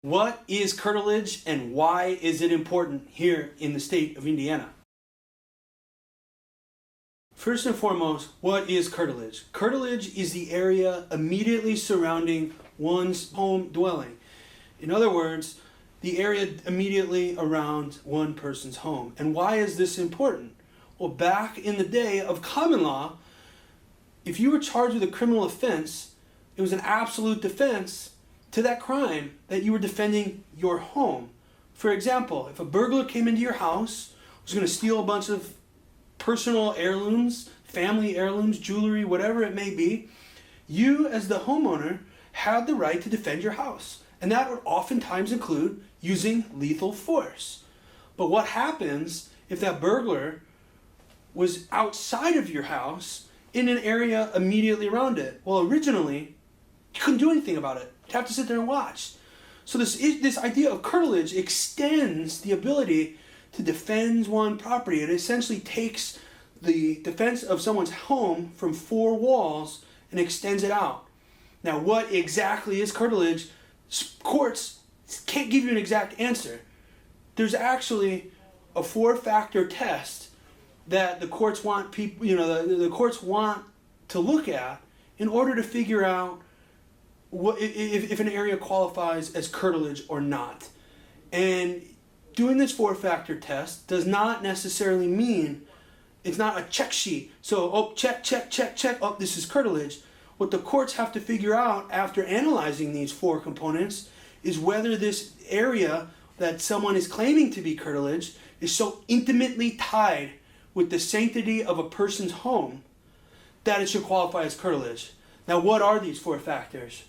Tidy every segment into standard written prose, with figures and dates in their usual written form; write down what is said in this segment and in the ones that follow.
What is curtilage and why is it important here in the state of Indiana? First and foremost, what is curtilage? Curtilage is the area immediately surrounding one's home dwelling. In other words, the area immediately around one person's home. And why is this important? Well, back in the day of common law, if you were charged with a criminal offense, it was an absolute defense to that crime that you were defending your home. For example, if a burglar came into your house, was going to steal a bunch of personal heirlooms, family heirlooms, jewelry, whatever it may be, you as the homeowner had the right to defend your house. And that would oftentimes include using lethal force. But what happens if that burglar was outside of your house in an area immediately around it? Well, originally, you couldn't do anything about it. You'd have to sit there and watch. So this idea of curtilage extends the ability to defend one's property. It essentially takes the defense of someone's home from four walls and extends it out. Now, what exactly is curtilage? Courts can't give you an exact answer. There's actually a four-factor test that the courts want people, the courts want to look at in order to figure out if an area qualifies as curtilage or not. And doing this four-factor test does not necessarily mean it's not a check sheet. So, check, this is curtilage. What the courts have to figure out after analyzing these four components is whether this area that someone is claiming to be curtilage is so intimately tied with the sanctity of a person's home that it should qualify as curtilage. Now, what are these four factors?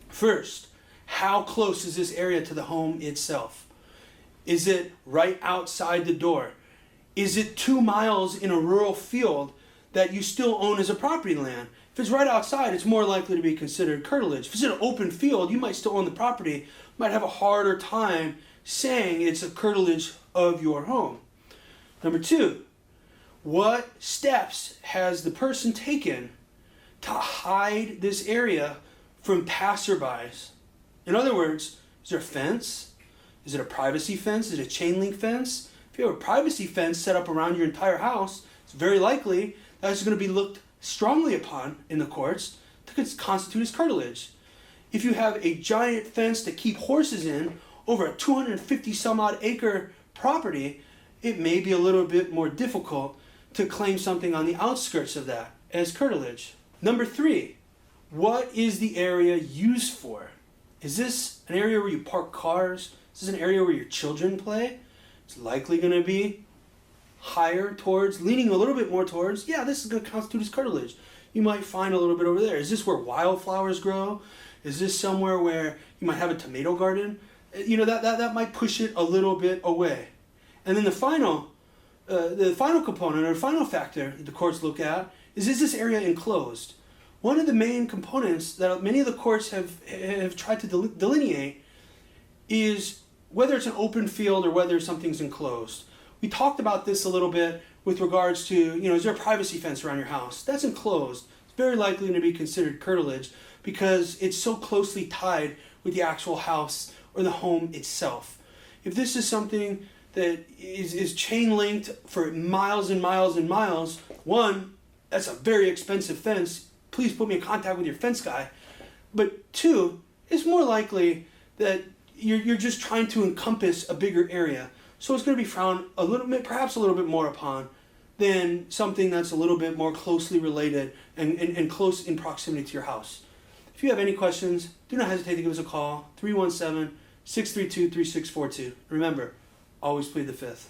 First, how close is this area to the home itself? Is it right outside the door? Is it 2 miles in a rural field that you still own as a property land? If it's right outside, it's more likely to be considered curtilage. If it's in an open field, you might still own the property, might have a harder time saying it's a curtilage of your home. Number two, what steps has the person taken to hide this area from passerbys? In other words, is there a fence? Is it a privacy fence? Is it a chain link fence? If you have a privacy fence set up around your entire house, it's very likely that it's going to be looked strongly upon in the courts to constitute as curtilage. If you have a giant fence to keep horses in over a 250 some odd acre property, it may be a little bit more difficult to claim something on the outskirts of that as curtilage. Number three, what is the area used for? Is this an area where you park cars? Is this an area where your children play? It's likely going to be leaning a little bit more towards, this is going to constitute as curtilage. You might find a little bit over there. Is this where wildflowers grow? Is this somewhere where you might have a tomato garden? That might push it a little bit away. And then the final component or final factor that the courts look at is this area enclosed? One of the main components that many of the courts have tried to delineate is whether it's an open field or whether something's enclosed. We talked about this a little bit with regards to, is there a privacy fence around your house? That's enclosed. It's very likely to be considered curtilage because it's so closely tied with the actual house or the home itself. If this is something that is chain linked for miles and miles and miles, one, that's a very expensive fence. Please put me in contact with your fence guy. But two, it's more likely that you're just trying to encompass a bigger area. So it's going to be frowned perhaps a little bit more upon than something that's a little bit more closely related and close in proximity to your house. If you have any questions, do not hesitate to give us a call, 317-632-3642. Remember, always plead the fifth.